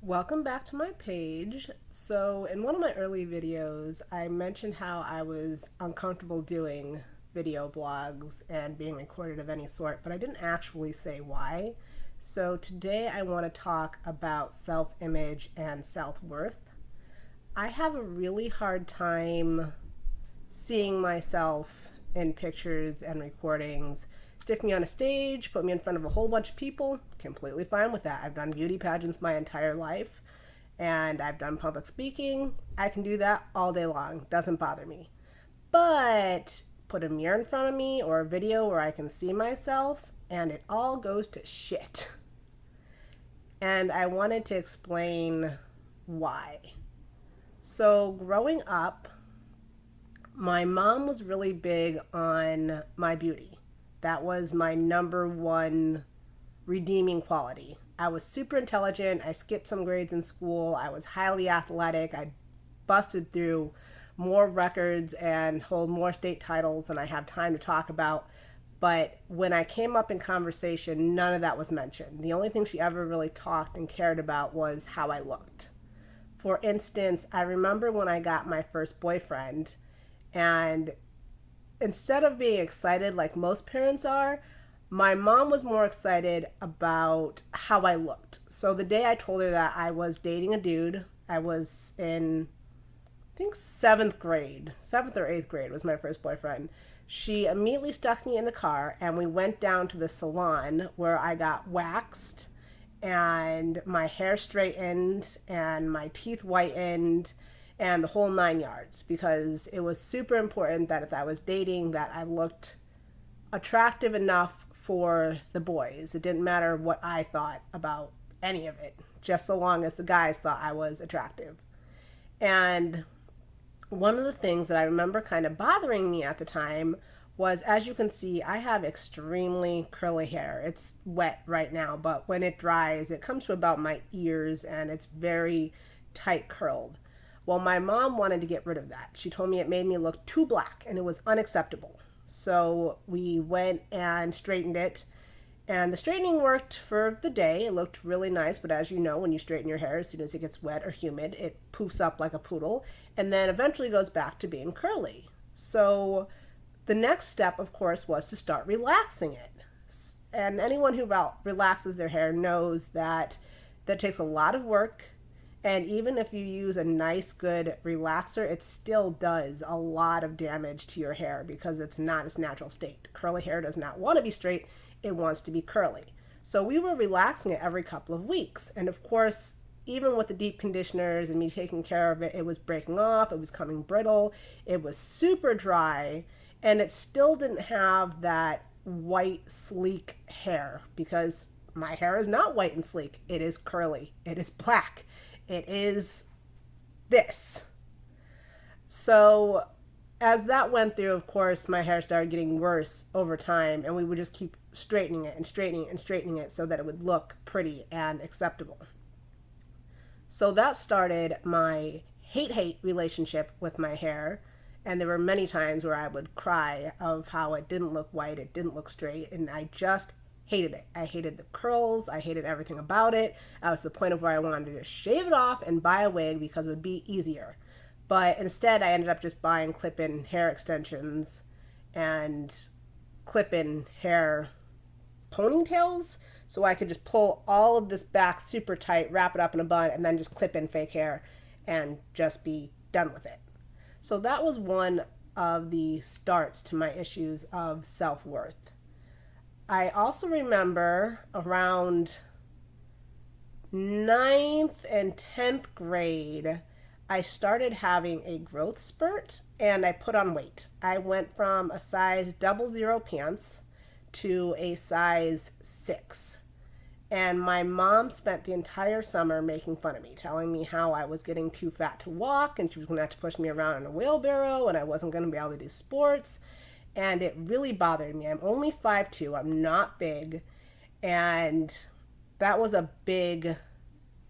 Welcome back to my page. So, in one of my early videos, I mentioned how I was uncomfortable doing video blogs and being recorded of any sort, but I didn't actually say why. So, today I want to talk about self image and self worth. I have a really hard time seeing myself in pictures and recordings. Stick me on a stage, put me in front of a whole bunch of people, completely fine with that. I've done beauty pageants my entire life and I've done public speaking. I can do that all day long, doesn't bother me. But put a mirror in front of me or a video where I can see myself and it all goes to shit. And I wanted to explain why. So, growing up, my mom was really big on my beauty. That was my number one redeeming quality. I was super intelligent. I skipped some grades in school. I was highly athletic. I busted through more records and hold more state titles than I have time to talk about. But when I came up in conversation, none of that was mentioned. The only thing she ever really talked and cared about was how I looked. For instance, I remember when I got my first boyfriend, and instead of being excited like most parents are, my mom was more excited about how I looked. So the day I told her that I was dating a dude, I was in, I think, seventh grade. Seventh or eighth grade was my first boyfriend. She immediately stuck me in the car and we went down to the salon where I got waxed and my hair straightened and my teeth whitened and the whole 9 yards, because it was super important that if I was dating that I looked attractive enough for the boys. It didn't matter what I thought about any of it, just so long as the guys thought I was attractive. And one of the things that I remember kind of bothering me at the time was, as you can see, I have extremely curly hair. It's wet right now, but when it dries, it comes to about my ears and it's very tight curled. Well, my mom wanted to get rid of that. She told me it made me look too black and it was unacceptable. So we went and straightened it. And the straightening worked for the day. It looked really nice, but as you know, when you straighten your hair, as soon as it gets wet or humid, it poofs up like a poodle and then eventually goes back to being curly. So the next step, of course, was to start relaxing it. And anyone who relaxes their hair knows that that takes a lot of work. And even if you use a nice, good relaxer, it still does a lot of damage to your hair because it's not its natural state. Curly hair does not want to be straight, it wants to be curly. So we were relaxing it every couple of weeks. And of course, even with the deep conditioners and me taking care of it, it was breaking off, it was coming brittle, it was super dry, and it still didn't have that white, sleek hair because my hair is not white and sleek. It is curly, it is black. It is this. So, as that went through, of course, my hair started getting worse over time, and we would just keep straightening it and straightening it and straightening it so that it would look pretty and acceptable. So, that started my hate relationship with my hair. And there were many times where I would cry of how it didn't look white, it didn't look straight, and I just hated it. I hated the curls. I hated everything about it. I was to the point of where I wanted to just shave it off and buy a wig because it would be easier. But instead, I ended up just buying clip-in hair extensions and clip-in hair ponytails so I could just pull all of this back super tight, wrap it up in a bun, and then just clip in fake hair and just be done with it. So that was one of the starts to my issues of self-worth. I also remember around ninth and 10th grade, I started having a growth spurt and I put on weight. I went from a size 00 pants to a size 6. And my mom spent the entire summer making fun of me, telling me how I was getting too fat to walk and she was going to have to push me around in a wheelbarrow and I wasn't going to be able to do sports. And it really bothered me. I'm only 5'2", I'm not big, and that was a big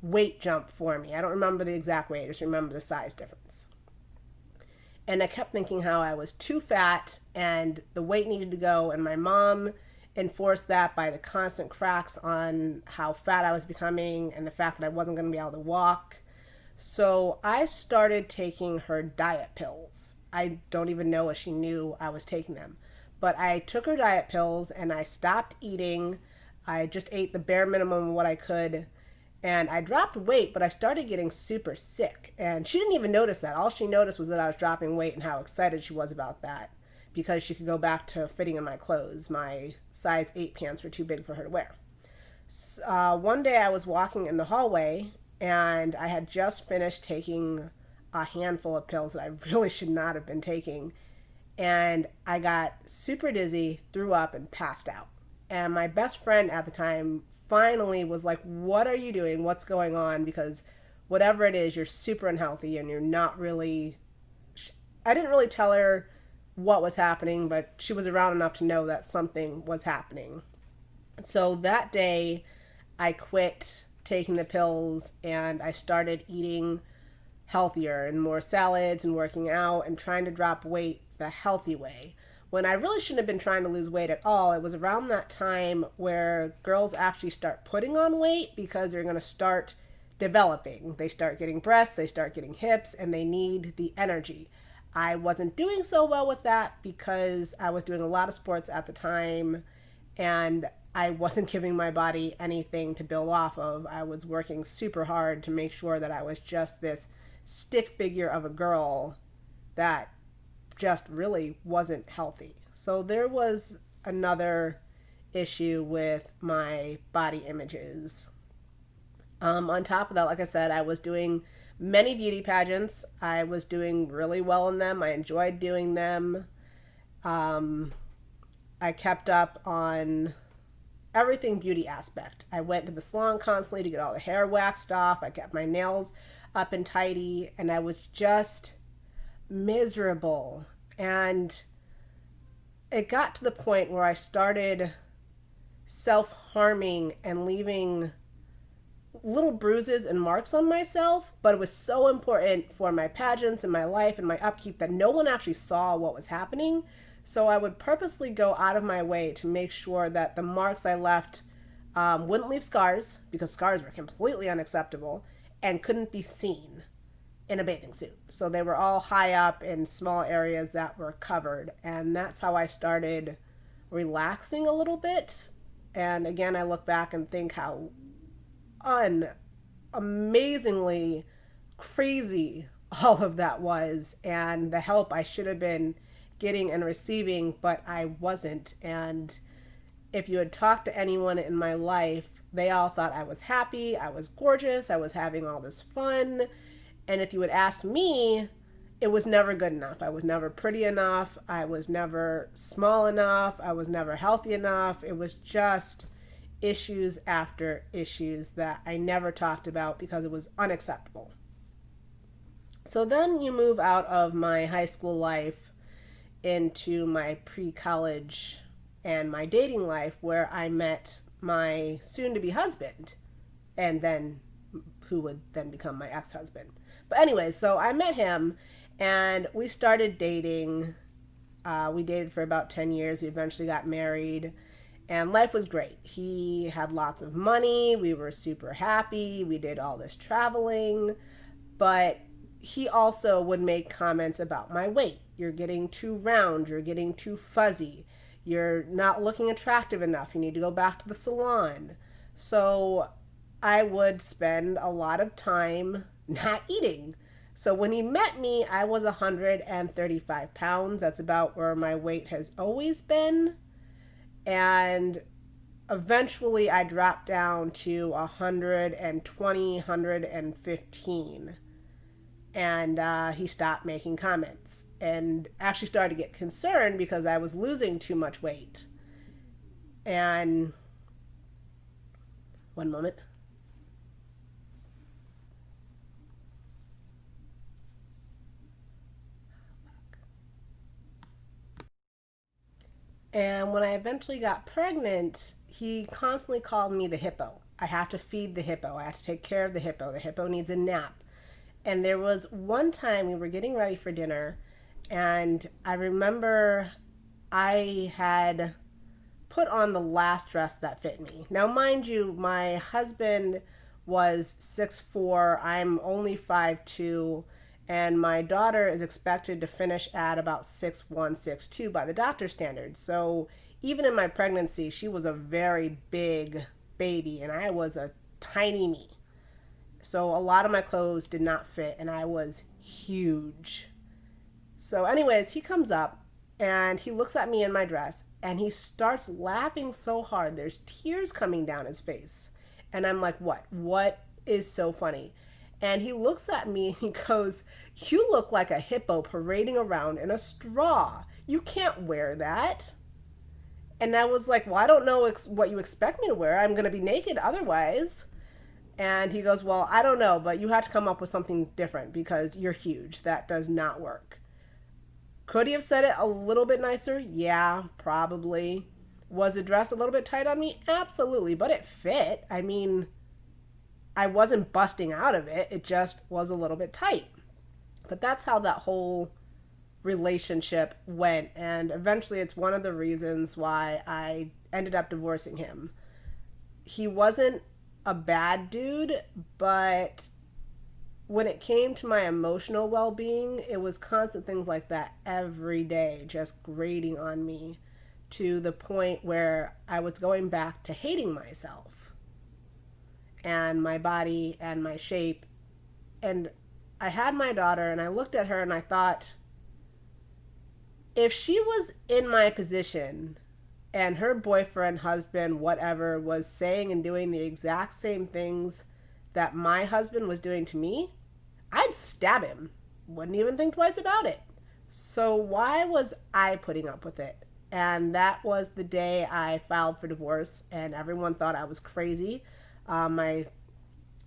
weight jump for me. I don't remember the exact weight, I just remember the size difference. And I kept thinking how I was too fat and the weight needed to go, and my mom enforced that by the constant cracks on how fat I was becoming and the fact that I wasn't going to be able to walk. So I started taking her diet pills. I don't even know if she knew I was taking them. But I took her diet pills and I stopped eating. I just ate the bare minimum of what I could. And I dropped weight, but I started getting super sick. And she didn't even notice that. All she noticed was that I was dropping weight and how excited she was about that, because she could go back to fitting in my clothes. My size 8 pants were too big for her to wear. One day I was walking in the hallway and I had just finished taking a handful of pills that I really should not have been taking. And I got super dizzy, threw up, and passed out. And my best friend at the time finally was like, "What are you doing? What's going on? Because whatever it is, you're super unhealthy and you're not really." I didn't really tell her what was happening, but she was around enough to know that something was happening. So that day, I quit taking the pills and I started eating healthier and more salads and working out and trying to drop weight the healthy way. When I really shouldn't have been trying to lose weight at all. It was around that time where girls actually start putting on weight because they're going to start developing. They start getting breasts, they start getting hips, and they need the energy. I wasn't doing so well with that because I was doing a lot of sports at the time and I wasn't giving my body anything to build off of. I was working super hard to make sure that I was just this stick figure of a girl that just really wasn't healthy. So there was another issue with my body images. On top of that, like I said, I was doing many beauty pageants. I was doing really well in them. I enjoyed doing them. I kept up on everything beauty aspect. I went to the salon constantly to get all the hair waxed off. I kept my nails up and tidy, and I was just miserable. And it got to the point where I started self-harming and leaving little bruises and marks on myself, but it was so important for my pageants and my life and my upkeep that no one actually saw what was happening. So I would purposely go out of my way to make sure that the marks I left wouldn't leave scars, because scars were completely unacceptable and couldn't be seen in a bathing suit. So they were all high up in small areas that were covered. And that's how I started relaxing a little bit. And again, I look back and think how amazingly crazy all of that was, and the help I should have been getting and receiving, but I wasn't. And if you had talked to anyone in my life, they all thought I was happy, I was gorgeous, I was having all this fun. And if you had asked me, it was never good enough. I was never pretty enough. I was never small enough. I was never healthy enough. It was just issues after issues that I never talked about because it was unacceptable. So then you move out of my high school life into my pre-college and my dating life, where I met my soon-to-be husband, and then who would then become my ex-husband. But anyway, so I met him and we started dating. We dated for about 10 years. We eventually got married. And life was great. He had lots of money. We were super happy. We did all this traveling. But he also would make comments about my weight. You're getting too round. You're getting too fuzzy. You're not looking attractive enough. You need to go back to the salon. So I would spend a lot of time not eating. So when he met me, I was 135 pounds. That's about where my weight has always been. And eventually I dropped down to 120, 115. And he stopped making comments and actually started to get concerned because I was losing too much weight. And one moment. And when I eventually got pregnant, he constantly called me the hippo. I have to feed the hippo. I have to take care of the hippo. The hippo needs a nap. And there was one time we were getting ready for dinner, and I remember I had put on the last dress that fit me. Now, mind you, my husband was 6'4", I'm only 5'2", and my daughter is expected to finish at about 6'1", 6'2" by the doctor standards. So even in my pregnancy, she was a very big baby, and I was a tiny me. So a lot of my clothes did not fit, and I was huge. So anyways, he comes up, and he looks at me in my dress, and he starts laughing so hard. There's tears coming down his face. And I'm like, what? What is so funny? And he looks at me and he goes, you look like a hippo parading around in a straw. You can't wear that. And I was like, well, I don't know what you expect me to wear. I'm going to be naked otherwise. And he goes, well, I don't know, but you have to come up with something different because you're huge. That does not work. Could he have said it a little bit nicer? Yeah, probably. Was the dress a little bit tight on me? Absolutely, but it fit. I mean, I wasn't busting out of it. It just was a little bit tight. But that's how that whole relationship went. And eventually it's one of the reasons why I ended up divorcing him. He wasn't a bad dude, but when it came to my emotional well-being, it was constant things like that every day, just grating on me to the point where I was going back to hating myself and my body and my shape. And I had my daughter and I looked at her and I thought, if she was in my position and her boyfriend, husband, whatever, was saying and doing the exact same things that my husband was doing to me, I'd stab him. Wouldn't even think twice about it. So why was I putting up with it? And that was the day I filed for divorce, and everyone thought I was crazy. My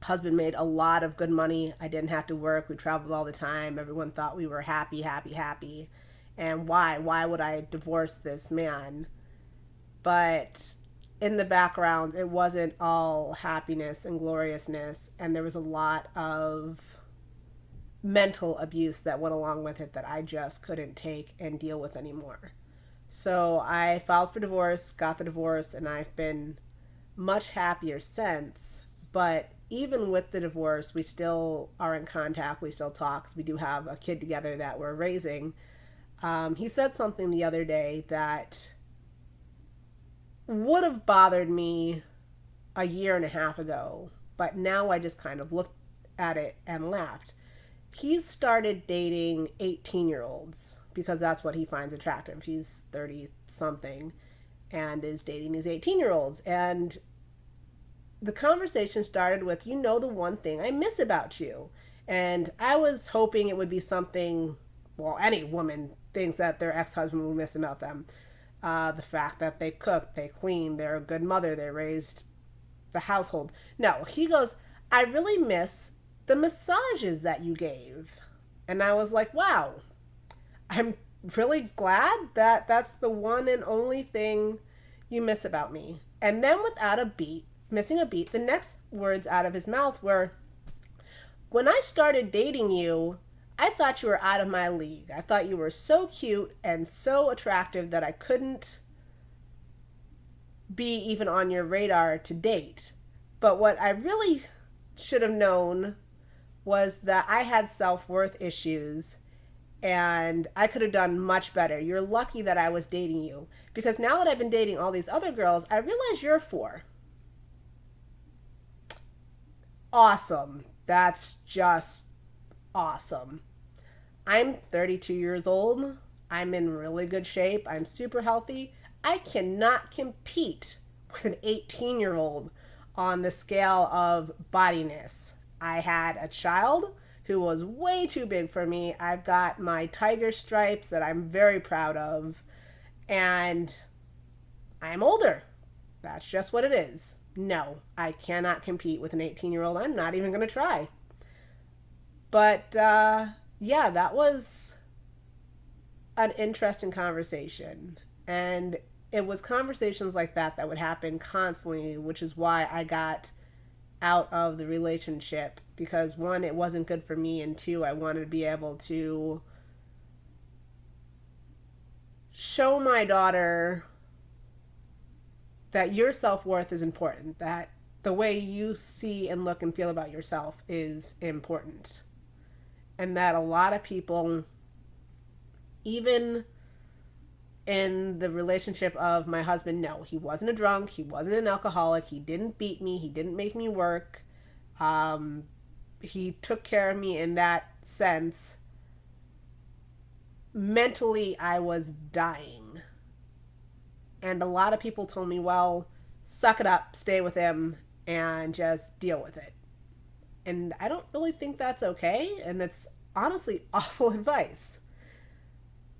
husband made a lot of good money. I didn't have to work. We traveled all the time. Everyone thought we were happy, happy, happy. And why? Why would I divorce this man? But in the background, it wasn't all happiness and gloriousness, and there was a lot of mental abuse that went along with it that I just couldn't take and deal with anymore. So I filed for divorce, got the divorce, and I've been much happier since. But even with the divorce, we still are in contact. We still talk because we do have a kid together that we're raising. He said something the other day that would have bothered me a year and a half ago, but now I just kind of looked at it and laughed. He's started dating 18-year-olds because that's what he finds attractive. He's 30-something and is dating these 18-year-olds. And the conversation started with, you know, the one thing I miss about you. And I was hoping it would be something, well, any woman thinks that their ex-husband would miss about them. The fact that they cook, they clean, they're a good mother, they raised the household. No, he goes, I really miss the massages that you gave. And I was like, wow, I'm really glad that that's the one and only thing you miss about me. And then without a beat, missing a beat, the next words out of his mouth were, when I started dating you, I thought you were out of my league. I thought you were so cute and so attractive that I couldn't be even on your radar to date. But what I really should have known was that I had self-worth issues and I could have done much better. You're lucky that I was dating you, because now that I've been dating all these other girls, I realize you're 4. Awesome. That's just awesome. I'm 32 years old. I'm in really good shape. I'm super healthy. I cannot compete with an 18-year-old on the scale of bodiness. I had a child who was way too big for me. I've got my tiger stripes that I'm very proud of, and I'm older. That's just what it is. No, I cannot compete with an 18-year-old. I'm not even going to try. But yeah, that was an interesting conversation. And it was conversations like that that would happen constantly, which is why I got out of the relationship, because 1, it wasn't good for me, and 2, I wanted to be able to show my daughter that your self-worth is important, that the way you see and look and feel about yourself is important. And that a lot of people, even in the relationship of my husband, no, he wasn't a drunk, he wasn't an alcoholic, he didn't beat me, he didn't make me work. He took care of me in that sense. Mentally, I was dying. And a lot of people told me, well, suck it up, stay with him, and just deal with it. And I don't really think that's okay. And that's honestly awful advice.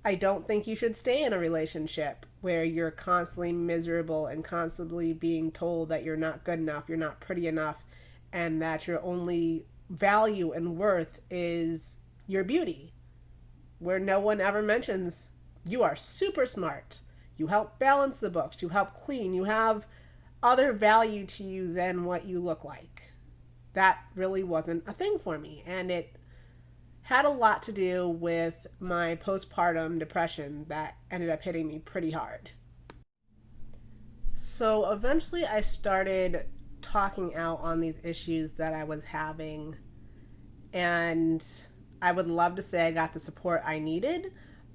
I don't think you should stay in a relationship where you're constantly miserable and constantly being told that you're not good enough, you're not pretty enough, and that your only value and worth is your beauty. Where no one ever mentions you are super smart, you help balance the books, you help clean, you have other value to you than what you look like. That really wasn't a thing for me. And it had a lot to do with my postpartum depression that ended up hitting me pretty hard. So eventually I started talking out on these issues that I was having, and I would love to say I got the support I needed,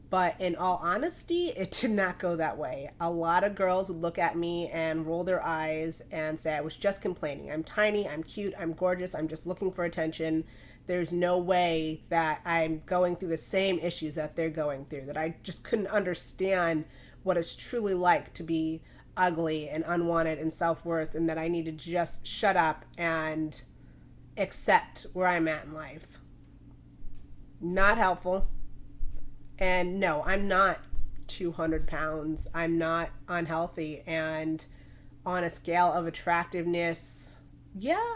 but in all honesty, it did not go that way. A lot of girls would look at me and roll their eyes and say I was just complaining. I'm tiny, I'm cute, I'm gorgeous, I'm just looking for attention. There's no way that I'm going through the same issues that they're going through, that I just couldn't understand what it's truly like to be ugly and unwanted and self-worth, and that I needed to just shut up and accept where I'm at in life. Not helpful. And no, I'm not 200 pounds. I'm not unhealthy. And on a scale of attractiveness, yeah,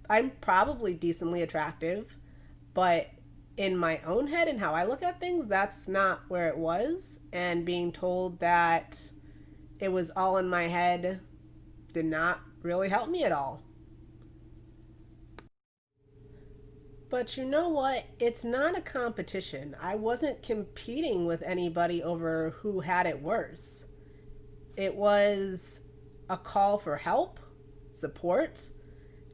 I'm probably decently attractive. But in my own head and how I look at things, that's not where it was. And being told that it was all in my head did not really help me at all. But you know what? It's not a competition. I wasn't competing with anybody over who had it worse. It was a call for help, support,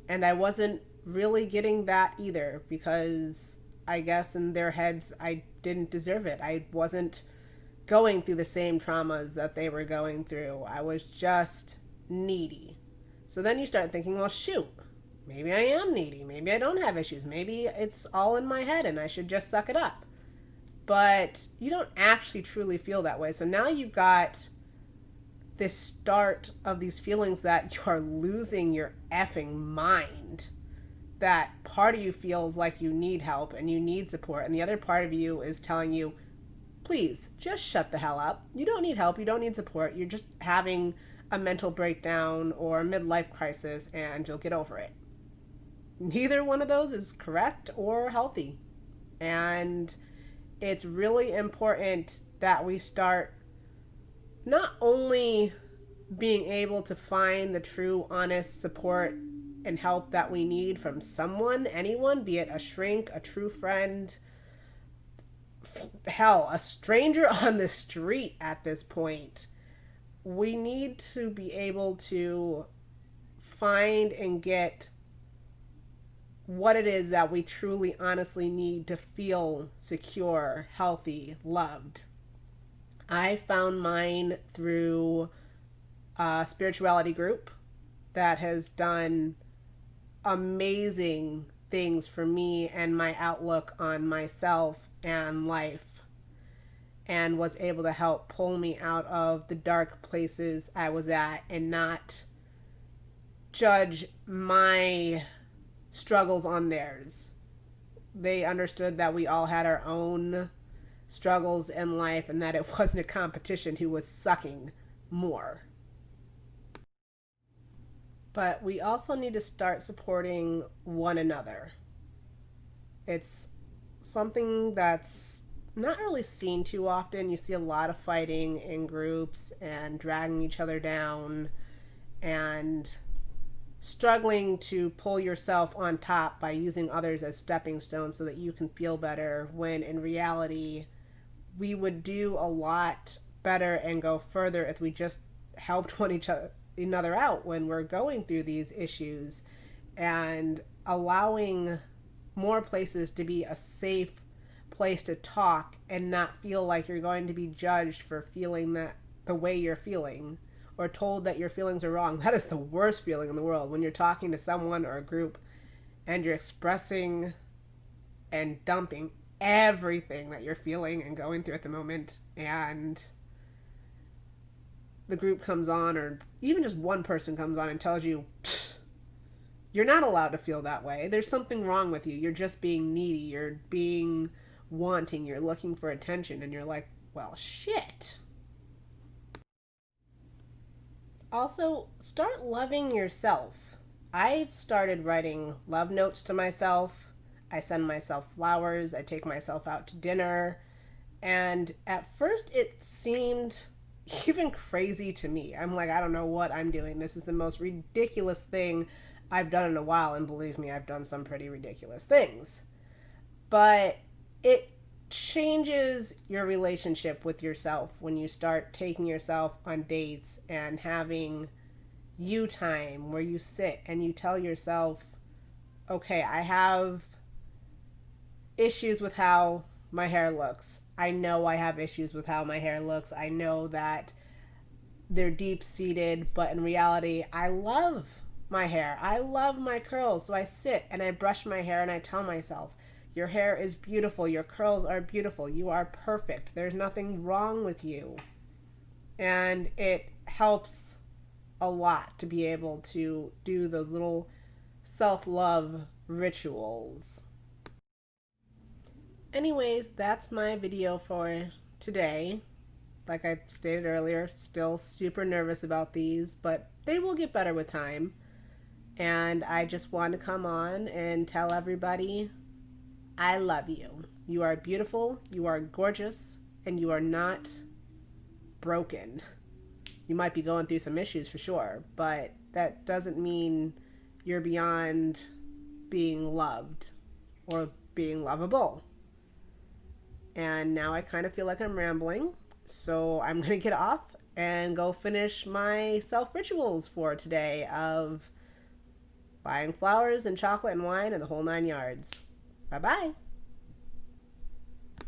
and I wasn't really getting that either, because I guess in their heads I didn't deserve it. I wasn't going through the same traumas that they were going through. I was just needy. So then you start thinking, well, shoot, maybe I am needy. Maybe I don't have issues. Maybe it's all in my head and I should just suck it up. But you don't actually truly feel that way. So now you've got this start of these feelings that you are losing your effing mind. That part of you feels like you need help and you need support, and the other part of you is telling you, please, just shut the hell up. You don't need help. You don't need support. You're just having a mental breakdown or a midlife crisis, and you'll get over it. Neither one of those is correct or healthy. And it's really important that we start not only being able to find the true, honest support and help that we need from someone, anyone, be it a shrink, a true friend, hell, a stranger on the street at this point. We need to be able to find and get what it is that we truly, honestly need to feel secure, healthy, loved. I found mine through a spirituality group that has done amazing things for me and my outlook on myself and life, and was able to help pull me out of the dark places I was at and not judge my struggles on theirs. They understood that we all had our own struggles in life and that it wasn't a competition who was sucking more. But we also need to start supporting one another. It's something that's not really seen too often. You see a lot of fighting in groups and dragging each other down and struggling to pull yourself on top by using others as stepping stones so that you can feel better, when in reality we would do a lot better and go further if we just helped another out when we're going through these issues, and allowing more places to be a safe place to talk and not feel like you're going to be judged for feeling that the way you're feeling, or told that your feelings are wrong. That is the worst feeling in the world, when you're talking to someone or a group and you're expressing and dumping everything that you're feeling and going through at the moment, and the group comes on, or even just one person comes on and tells you, you're not allowed to feel that way. There's something wrong with you. You're just being needy. You're being wanting. You're looking for attention. And you're like, well, shit. Also, start loving yourself. I've started writing love notes to myself. I send myself flowers. I take myself out to dinner. And at first it seemed even crazy to me. I'm like, I don't know what I'm doing. This is the most ridiculous thing I've done in a while. And believe me, I've done some pretty ridiculous things. But it changes your relationship with yourself when you start taking yourself on dates and having you time where you sit and you tell yourself, okay, I have issues with how my hair looks. I know I have issues with how my hair looks. I know that they're deep seated, but in reality, I love my hair. I love my curls. So I sit and I brush my hair and I tell myself, your hair is beautiful. Your curls are beautiful. You are perfect. There's nothing wrong with you. And it helps a lot to be able to do those little self-love rituals. Anyways, that's my video for today. Like I stated earlier, still super nervous about these, but they will get better with time. And I just want to come on and tell everybody, I love you. You are beautiful, you are gorgeous, and you are not broken. You might be going through some issues for sure, but that doesn't mean you're beyond being loved or being lovable. And now I kind of feel like I'm rambling, so I'm going to get off and go finish my self-rituals for today of buying flowers and chocolate and wine and the whole 9 yards. Bye-bye.